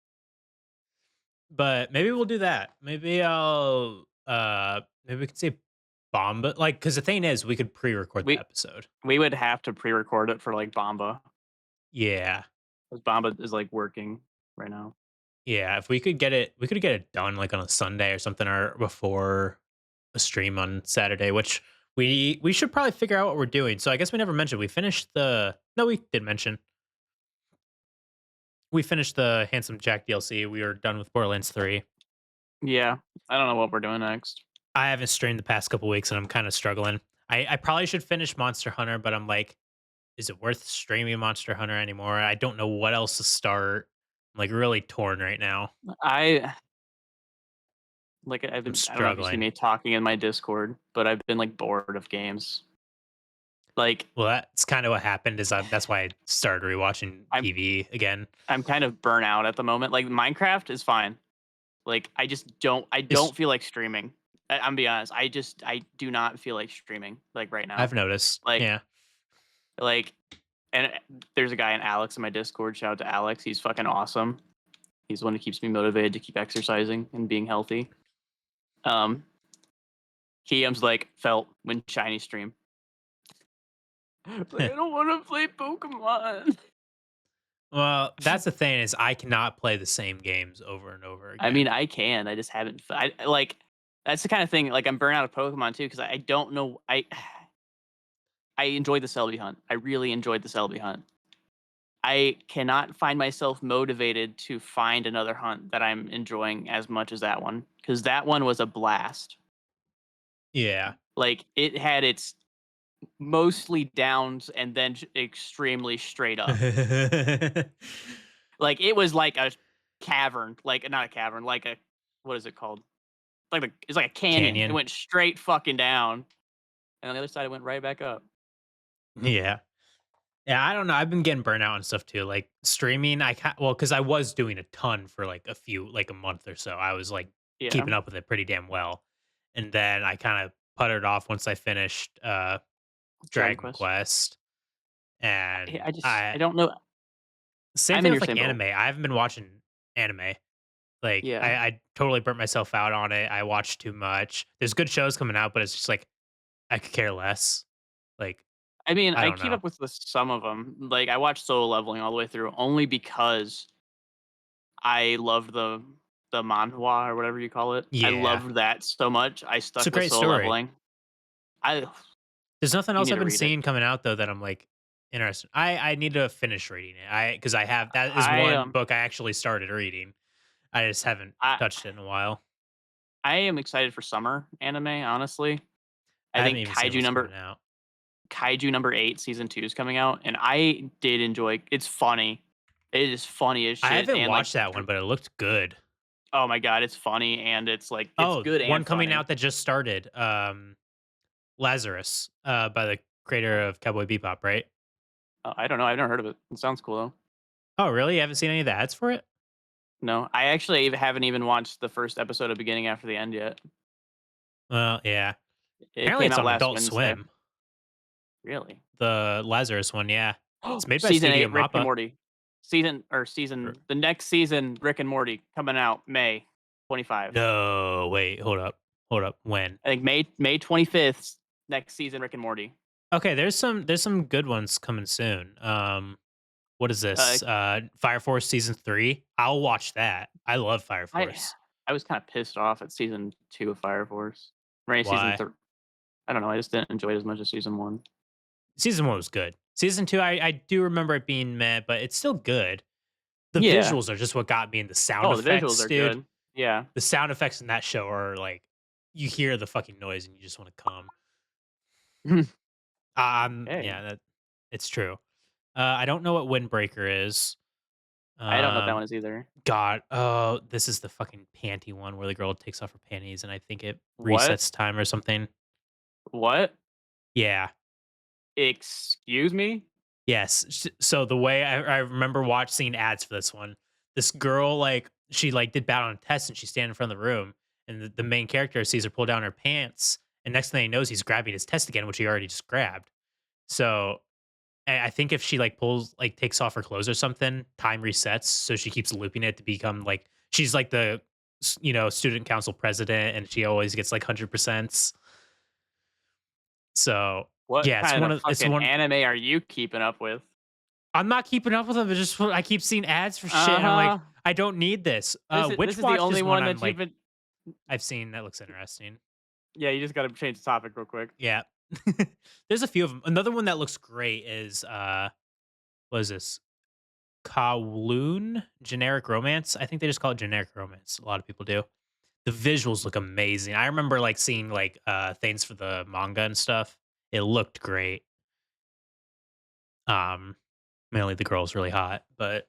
But maybe we'll do that. Maybe I'll maybe we could say Bomba like because the thing is we could pre-record the We episode. we would have to pre-record it for, like, Bamba, Yeah. 'cause Bamba is, like, working right now. Yeah, if we could get it done like on a Sunday or something or before a stream on Saturday, which we should probably figure out what we're doing. So I guess we never mentioned we finished the no, we did mention. We finished the Handsome Jack DLC. We are done with Borderlands 3. Yeah, I don't know what we're doing next. I haven't streamed the past couple weeks and I'm kind of struggling. I probably should finish Monster Hunter, but I'm like, is it worth streaming Monster Hunter anymore? I don't know what else to start. I'm like really torn right now. I like, I'm I don't know if you see struggling. me talking in my Discord, but I've been, like, bored of games. Like, Well, that's kind of what happened. That's why I started rewatching I'm TV again. I'm kind of burnt out at the moment. Like, Minecraft is fine. Like, I It's don't feel like streaming. Imma be honest, I do not feel like streaming, like, right now. I've noticed. Like Yeah. like and, there's a guy in Alex in my Discord, shout out to Alex, he's fucking awesome. He's the one who keeps me motivated to keep exercising and being healthy. Um, Kiam's like, "Felt when shiny stream." Like, "I don't wanna play Pokemon." Well, that's the thing is I cannot play the same games over and over I mean, again. I can, I just haven't like, that's the kinda thing, like, I'm burnt out of Pokemon too because I don't know I enjoyed the Celebi hunt. I really enjoyed the Celebi hunt. I cannot find myself motivated to find another hunt that I'm enjoying as much as that one because that one was a blast. Yeah. Like, it had its mostly downs and then extremely straight up. Like, it was like a cavern, like not a cavern, like a what is it called? It's like a canyon. It Canyon. went straight fucking down, and on the other side, it went right back up. Yeah. Yeah, I don't know. I've been getting burnt out and stuff too. Like streaming, well, because I was doing a ton for like like a month or so. I was like Yeah, keeping up with it pretty damn well, and then I kind of puttered off once I finished Dragon Dragon Quest. Quest, and I I don't know. same I'm in thing your with like same boat. anime. I haven't been watching anime. Like Yeah. I totally burnt myself out on it. I watched too much. There's good shows coming out, but it's just like I could care less. Like I mean, I I don't keep know. up with some of them. Like, I watched Solo Leveling all the way through only because I loved the manhwa or whatever you call it. I Yeah, loved that so much, I it's a stuck with great Solo story. Leveling. I There's nothing You else need I've to been read it. seeing coming out though that I'm like interested. I need to finish reading it. Because I have that is I, one um, book I actually started reading. I just haven't I touched it in a while. I am excited for summer anime, honestly. I I haven't think even seen what's coming out. Kaiju number 8 season 2 is coming out, and I did enjoy it's funny. It is funny as I shit, haven't and, like, watched that one, but it looked good. oh my god, it's funny, and it's, like it's Oh, good one and coming funny. out that just started. Lazarus, by the creator of Cowboy Bebop, right? I don't know, I've never heard of it. It sounds cool, though. Oh, really? You haven't seen any of the ads for it? No, I actually haven't even watched the first episode of Beginning After the End yet. Well, yeah. It Apparently came it's out on last Adult Wednesday. Swim. Really? The Lazarus one, yeah. It's made by Season Studio 8, Rick and Mappa. Morty. Er, The next season, Rick and Morty, coming out May 25. No, wait, hold up. Hold up. When? I think May 25th, next season, Rick and Morty. Okay, there's some good ones coming soon. What is Uh, this? Fire Force season 3? I'll watch that. I love Fire I Force. I was kind of pissed off at season 2 of Fire Force. Right, season Why? 3. I don't know. I just didn't enjoy it as much as season 1. Season 1 was good. Season 2, I do remember it being meh, but it's still good. The Yeah. visuals are just what got me, and the sound Oh, the visuals effects, are dude. good. Yeah. The sound effects in that show are like you hear the fucking noise and you just want to come. Yeah, Hey, that it's true. I don't know what Windbreaker is. I don't know what that Um, one is either. God, oh, this is the fucking panty one where the girl takes off her panties and I think it What? resets time or something. What? Yeah. Excuse me? Yes. So the way I remember seeing ads for this one, this girl like she like did bad on a test and she's standing in front of the room and the main character sees her pull down her pants and next thing he knows he's grabbing his test again, which he already just grabbed. So I think if she like takes off her clothes or something, time resets. So she keeps looping it to become like she's like the student council president, and she always gets like 100%. So What yeah, kind of it's fucking one. anime are you keeping up with? I'm not keeping up with them. It's just I keep seeing ads for shit, and I'm like, Uh-huh. I don't need this. This Witch is the Watch only is one one that you've been. I've seen that looks interesting. Yeah, you just gotta change the topic real quick. Yeah, there's a few of them. Another one that looks great is what is this? Kowloon Generic Romance. I think they just call it Generic Romance. A lot of people do. The visuals look amazing. I remember like seeing like things for the manga and stuff. It looked great. Um, Mainly the girl's really hot, but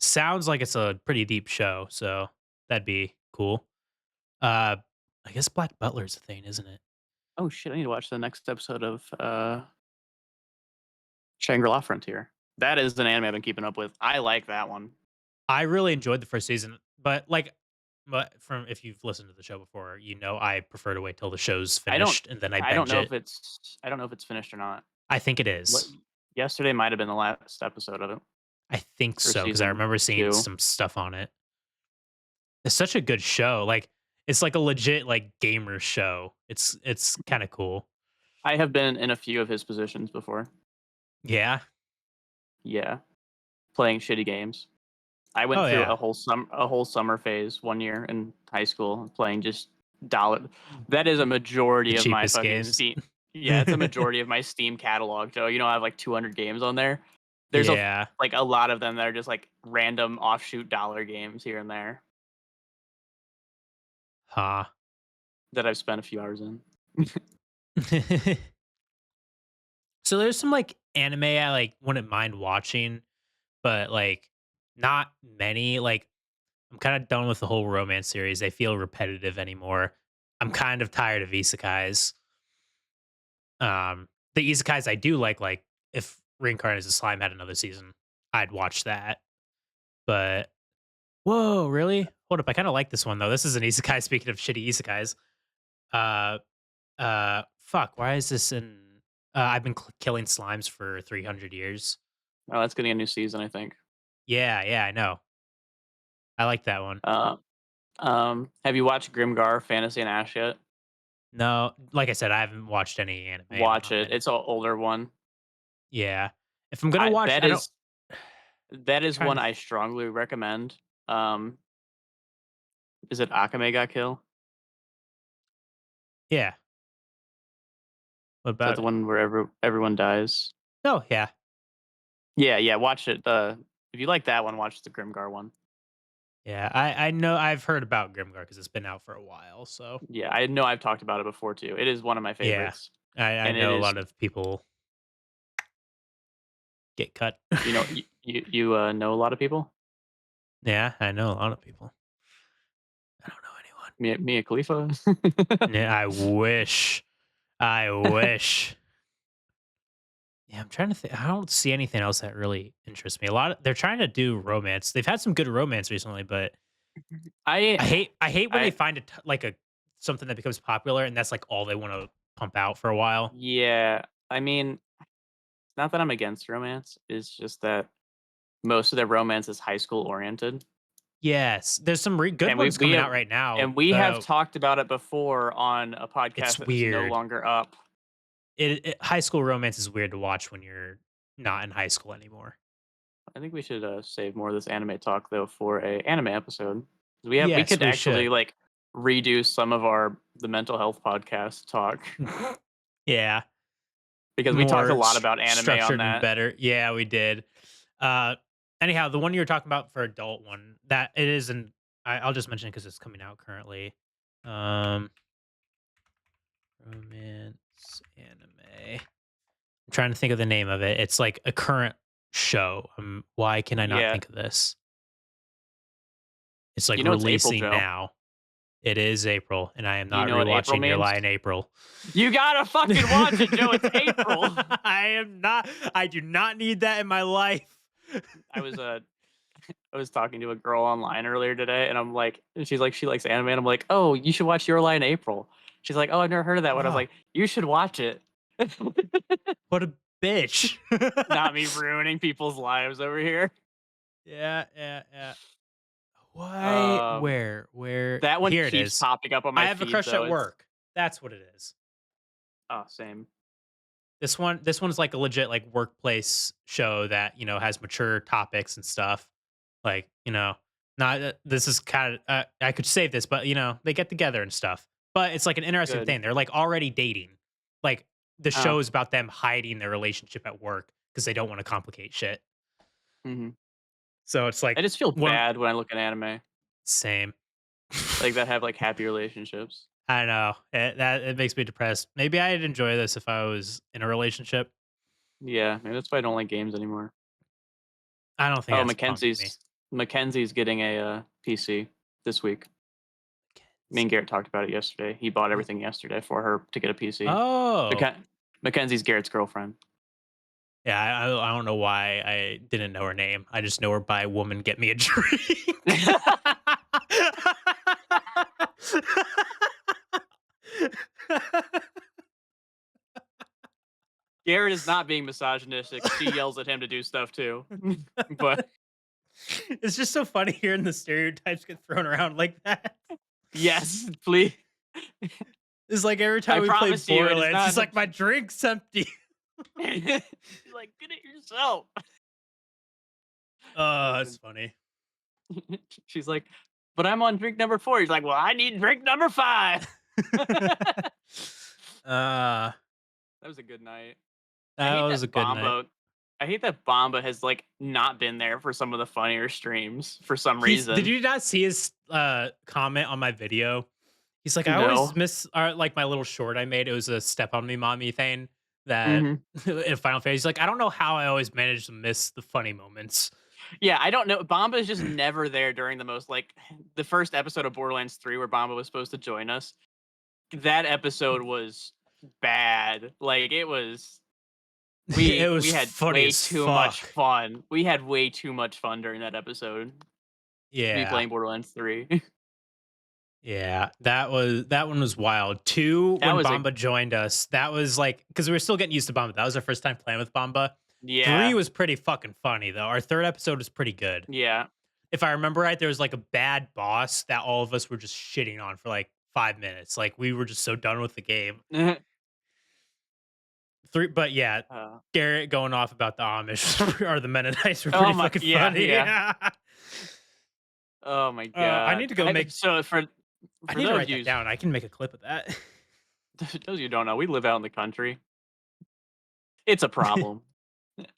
sounds like it's a pretty deep show, so that'd be cool. Uh, I guess Black Butler's a thing, isn't it? Oh shit, I need to watch the next episode of Shangri-La Frontier. That is an anime I've been keeping up with. I like that one. I really enjoyed the first season, but from if you've listened to the show before, I prefer to wait till the show's I don't finished and then I I don't binge know if it. it's finished or not. I think it What is. yesterday might have been the last episode of it I think for so because I season remember seeing 2. some stuff on it. It's such a good show. Like it's like a legit like gamer show. It's kind of cool. I have been in a few of his positions before. Yeah. Yeah, playing shitty games. I Oh went through yeah. a whole summer phase one year in high school playing just dollar. That is a The majority of my cheapest fucking games. Steam. Yeah, it's a majority of my Steam catalog. So I have like 200 games on there. There's Yeah. like a lot of them that are just like random offshoot dollar games here and there Huh. that I've spent a few hours in. So there's some like anime I like wouldn't mind watching, but like not many. Like I'm kind of done with the whole romance series. They feel repetitive anymore. I'm kind of tired of isekais. The isekais I do like if Reincarnated as a Slime had another season, I'd watch that. But whoa, really? Hold up, I kind of like this one though. This is an isekai. Speaking of shitty isekais, uh, fuck. Why is this in? I've been killing slimes for 300 years. Oh, that's getting a new season, I think. Yeah, yeah, I know. I like that one. Uh, have you watched Grimgar Fantasy and Ash yet? No, like I said, I haven't watched any anime in a Watch hot it. minute. It's an older one. Yeah, if I'm gonna I watch, I don't. that is Trying one to. I strongly recommend. Um, is it Akame ga Kill? Yeah, what Is that about the it? one where everyone dies? Oh yeah, Yeah, yeah. Watch it. If you like that one, watch the Grimgar one. yeah. I know I've heard about Grimgar because it's been out for a while. So Yeah, I know I've talked about it before too. It is one of my yeah, favorites, I and it know a is. lot of people get cut. Know a lot of people. Yeah, I know a lot of people. I don't know anyone. Mia Khalifa. Yeah, I wish. I wish. Yeah, I'm trying to think. I don't see anything else that really interests me. They're trying to do romance. They've had some good romance recently, but I I hate when they I find like a something that becomes popular and that's like all they want to pump out for a while. Yeah. I mean, not that I'm against romance. It's just that most of their romance is high school oriented. Yes, there's some good And we ones we coming have out right now. and we have talked about it before on a podcast It's that is no weird. longer up. High school romance is weird to watch when you're not in high school anymore. I think we should save more of this anime talk though for a anime episode. We Yes, could we actually should. like redo some of our the mental health podcast talk Yeah, because we talked a more lot about anime on structured and that. better. Yeah, we did. Uh, Anyhow, the one you were talking about for adult one that it isn't. I'll just mention it because it's coming out currently. Um, Romance. Anime. I'm trying to think of the name of it. It's like a current show. Why can I not Yeah. think of this? It's like You know it's April, releasing Joe. now. It is April, and I am Do you not know what April rewatching Your Lie means? in April. You gotta fucking watch it, Joe. It's April. I am not. I do not need that in my life. I was I was talking to a girl online earlier today, and I'm like, and she's like, she likes anime, and I'm like, oh, you should watch Your Lie in April. She's like, oh, I've never heard of that one. I was Oh, like, you should watch it. what a bitch. Not me ruining people's lives over here. Yeah, yeah, yeah. Why? Um, Where? that one Here it keeps is. popping up on I my have a feed crush though. at It's work. That's what it is. same. This one's like a legit like workplace show that has mature topics and stuff. Like not this is kind of I could save this, but they get together and stuff. But it's like an interesting Good. thing. They're like already dating. Like the Oh, show is about them hiding their relationship at work because they don't want to complicate shit. hmm. So it's I like just feel one bad when I look at anime same. like that have like happy relationships. I know it makes me depressed. Maybe I'd enjoy this if I was in a relationship. Yeah, maybe that's why I don't like games anymore. I don't think Oh, that's a problem with me. Mackenzie's getting a PC this week. Me and Garrett talked about it yesterday. He bought everything yesterday for her to get a PC. Oh, Mackenzie's Garrett's girlfriend. yeah. I don't know why I didn't know her name. I just know her by "Woman, Get Me a Drink." Garrett is not being misogynistic. She yells at him to do stuff too. But It's just so funny hearing the stereotypes get thrown around like that. yes, please. It's like every I time we play promise you, it is Borderlands, not. he's like, "My drink's empty." She's like, get it yourself. Oh, it's funny. She's like, but I'm on drink number 4. He's like, well, I need drink number 5. That uh, was a good night. I that hate was a that good night. Bomba has like not been there for some of the funnier streams for some Did reason. you not see his comment on my video? He's like, I always No. miss like my little short I made. It was a step on me mommy thing that Hmm. in Final Fantasy. He's like, I don't know how I always manage to miss the funny moments. Yeah, I don't know. Bomba is just never there during the most like the first episode of Borderlands 3 where Bomba was supposed to join us. That episode was bad. Like it was It was we had funny way as too much fuck. fun. We had way too much fun during that episode. Me Yeah. playing Borderlands 3. Yeah, that one was wild. 2, That when was a Bamba joined us, that was like because we were still getting used to Bamba. That was our first time playing with Bamba. 3 yeah. was pretty fucking funny though. Our third episode was pretty good. Yeah. If I remember right, there was like a bad boss that all of us were just shitting on for like 5 minutes. Like we were just so done with the game. 3, but yeah, uh, Garrett going off about the Amish or the Mennonites were oh pretty my fucking yeah, funny. yeah. Yeah. Oh my I god. need to go make. So I for need to those write you that down. I can make a clip of that. those you don't know, we live out in the country. It's a problem.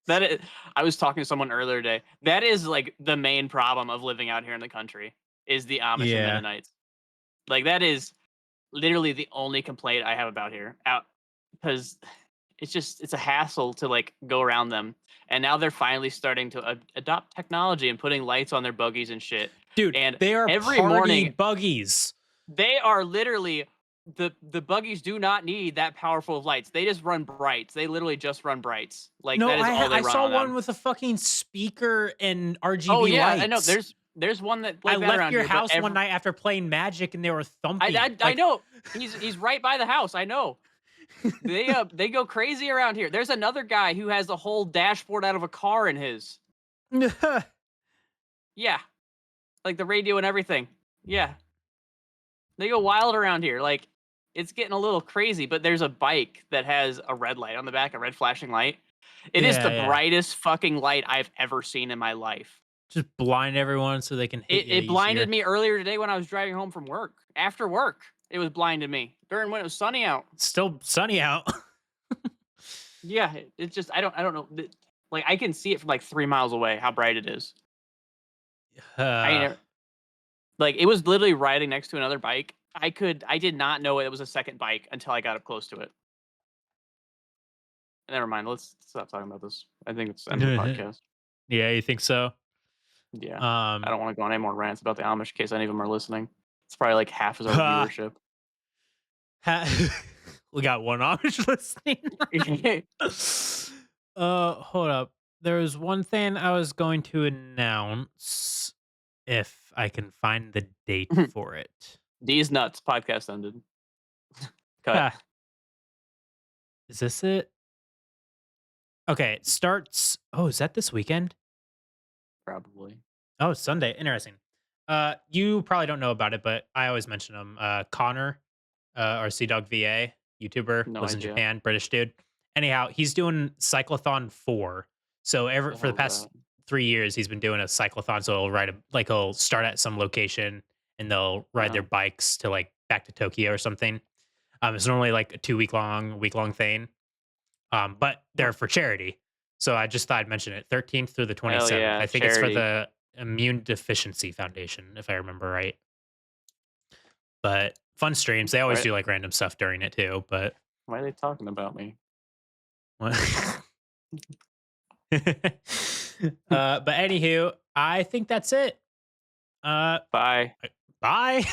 That is, I was talking to someone earlier today. That is like the main problem of living out here in the country is the Amish and Yeah. Mennonites. Like that is literally the only complaint I have about here. Out because it's a hassle to like go around them. And now they're finally starting to adopt technology and putting lights on their buggies and shit. Dude, And they are every party morning buggies. they are literally the buggies do not need that powerful of lights. They just run brights. They literally just run brights. Like No, that is all they I run saw on one them. with a fucking speaker and Oh RGB yeah, I know. lights. There's one that I like that left around your here, but house one night after playing Magic and they were thumping. I Like, know. He's right by the house. I know. They go crazy around here. There's another guy who has the whole dashboard out of a car in his. Yeah, like the radio and everything. Yeah, they go wild around here. Like it's getting a little crazy. But there's a bike that has a red light on the back, a red flashing light. It is the yeah, yeah. brightest fucking light I've ever seen in my life. Just blind everyone so they can hit you It blinded easier. me earlier today when I was driving home from work. After work, it was blinding me during when it was sunny out. It's still sunny out. Yeah, it's just I don't know. Like I can see it from like 3 miles away how bright it is. I Uh, never, like it was literally riding next to another bike. I did not know it was a second bike until I got up close to it. Never mind. Let's stop talking about this. I think it's end of the podcast. Yeah, you think so? Yeah. I Um, don't want to go on any more rants about the Amish in case any of them are listening. It's probably like half as our viewership. we got one Amish listening. Hold up. There was one thing I was going to announce if I can find the date for it. D's nuts. Podcast ended. Cut. Ha, is this it? Okay, it starts. Oh, is that this weekend? Probably. Oh, Sunday. Interesting. You probably don't know about it, but I always mention him. Connor, our Sea Dog VA YouTuber, No lives in idea. Japan, British dude. Anyhow, he's doing Cyclothon 4. So The for the hell is past that? 3 years, he's been doing a cyclothon. So he'll start at some location and they'll ride their Uh-huh. bikes to like back to Tokyo or something. It's normally like a 2 week long thing. But Huh. they're for charity. So I just thought I'd mention it. 13th through the Hell 27th. yeah. I think it's for Charity. the Immune Deficiency Foundation, if I remember right. But fun streams. They always Why, do like random stuff during it too. But why are they talking about me? but anywho, I think that's it. Uh, Bye. bye.